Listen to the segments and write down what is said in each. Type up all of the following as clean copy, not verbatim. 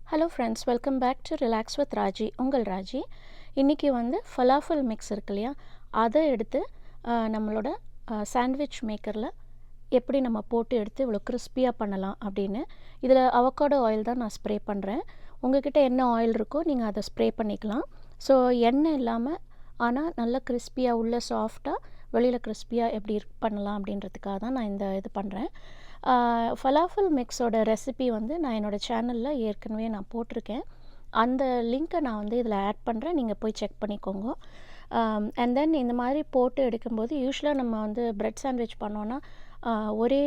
Hello friends, welcome back to relax with Raji. உங்கள் ராஜி. இன்றைக்கி வந்து ஃபலாஃபல் மிக்ஸ் இருக்கு இல்லையா, அதை எடுத்து நம்மளோட சாண்ட்விச் மேக்கரில் எப்படி நம்ம போட்டு எடுத்து இவ்வளோ கிறிஸ்பியாக பண்ணலாம் அப்படின்னு. இதில் அவக்காடோ ஆயில் தான் நான் ஸ்ப்ரே பண்ணுறேன். உங்கள்கிட்ட என்ன ஆயில் இருக்கோ நீங்கள் அதை ஸ்ப்ரே பண்ணிக்கலாம். ஸோ எண்ணெய் இல்லாமல் ஆனால் நல்லா கிறிஸ்பியாக உள்ள சாஃப்டாக வெளியில் கிறிஸ்பியாக எப்படி பண்ணலாம் அப்படின்றதுக்காக தான் நான் இந்த இது பண்ணுறேன். ஃபலாஃபல் மிக்ஸோட ரெசிபி வந்து நான் என்னோடய சேனலில் ஏற்கனவே நான் போட்டிருக்கேன். அந்த லிங்க்கை நான் வந்து இதில் ஆட் பண்ணுறேன், நீங்கள் போய் செக் பண்ணிக்கோங்க. அண்ட் தென் இந்த மாதிரி போட்டு எடுக்கும்போது யூஸ்வலாக நம்ம வந்து ப்ரெட் சாண்ட்விச் பண்ணோன்னா ஒரே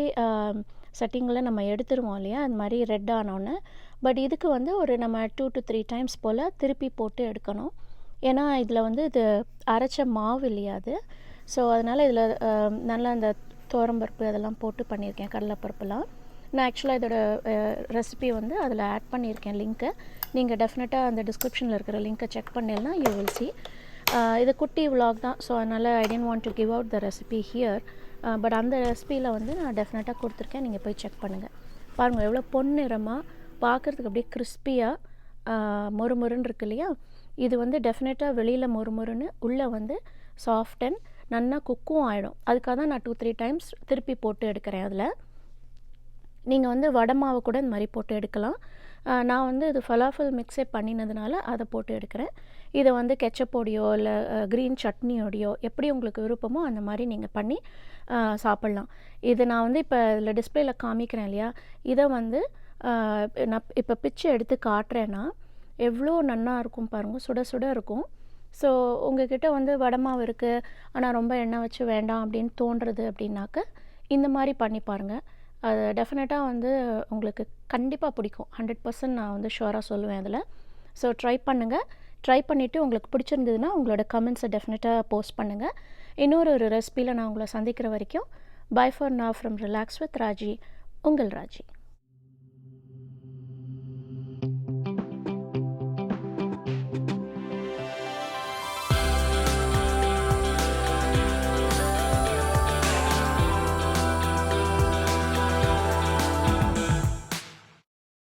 செட்டிங்கில் நம்ம எடுத்துருவோம் இல்லையா, அது மாதிரி ரெட் ஆனோன்னு. பட் இதுக்கு வந்து ஒரு நம்ம 2 to 3 டைம்ஸ் போல் திருப்பி போட்டு எடுக்கணும். ஏன்னா இதில் வந்து இது அரைச்ச மாவு இல்லையா அது. ஸோ அதனால் இதில் நல்லா அந்த துவரம்பருப்பு அதெல்லாம் போட்டு பண்ணியிருக்கேன், கடலைப்பருப்புலாம். நான் ஆக்சுவலாக இதோட ரெசிபி வந்து அதில் ஆட் பண்ணியிருக்கேன் லிங்க்கை. நீங்கள் டெஃபினட்டாக அந்த டிஸ்கிரிப்ஷனில் இருக்கிற லிங்க்கை செக் பண்ணிடனா யூ வில் சி. இது குட்டி விலாக் தான், ஸோ அதனால் I didn't want to give out the recipe here. But அந்த ரெசிபியில் வந்து நான் டெஃபினட்டாக கொடுத்துருக்கேன், நீங்கள் போய் செக் பண்ணுங்கள். பாருங்கள் எவ்வளோ பொன்னிறமாக பார்க்குறதுக்கு அப்படியே கிறிஸ்பியாக மொறுமொறுன்னு இருக்கு இல்லையா. இது வந்து டெஃபினட்டாக வெளியில் மொறுமொறுன்னு உள்ளே வந்து சாஃப்ட் அண்ட் நல்லா குக்கும் ஆகிடும். அதுக்காக தான் நான் 2-3 டைம்ஸ் திருப்பி போட்டு எடுக்கிறேன். அதில் நீங்கள் வந்து வடை மாவு கூட இந்த மாதிரி போட்டு எடுக்கலாம். நான் வந்து இது ஃபலாஃபல் மிக்ஸே பண்ணினதுனால அதை போட்டு எடுக்கிறேன். இதை வந்து கெச்சப்போடையோ இல்லை க்ரீன் சட்னியோடையோ எப்படி உங்களுக்கு விருப்பமோ அந்த மாதிரி நீங்கள் பண்ணி சாப்பிட்லாம். இது நான் வந்து இப்போ இதில் டிஸ்பிளேயில் காமிக்கிறேன் இல்லையா, இதை வந்து நான் இப்போ பிச்சு எடுத்து காட்டுறேன்னா எவ்வளோ நல்லா இருக்கும் பாருங்கள், சுட சுட இருக்கும். ஸோ உங்கள்கிட்ட வந்து வடை மாவு இருக்குது ஆனால் ரொம்ப எண்ணெய் வச்சு வேண்டாம் அப்படின்னு தோன்றுறது அப்படின்னாக்க இந்த மாதிரி பண்ணி பாருங்கள். அது டெஃபினட்டாக வந்து உங்களுக்கு கண்டிப்பாக பிடிக்கும். 100% நான் வந்து ஷுவராக சொல்லுவேன் அதில். ஸோ ட்ரை பண்ணுங்கள். ட்ரை பண்ணிவிட்டு உங்களுக்கு பிடிச்சிருந்ததுன்னா உங்களோட கமெண்ட்ஸை டெஃபினட்டாக போஸ்ட் பண்ணுங்கள். இன்னொரு ரெசிபியில் நான் உங்களை சந்திக்கிற வரைக்கும் bye for now from relax with Raji. உங்கள் ராஜி.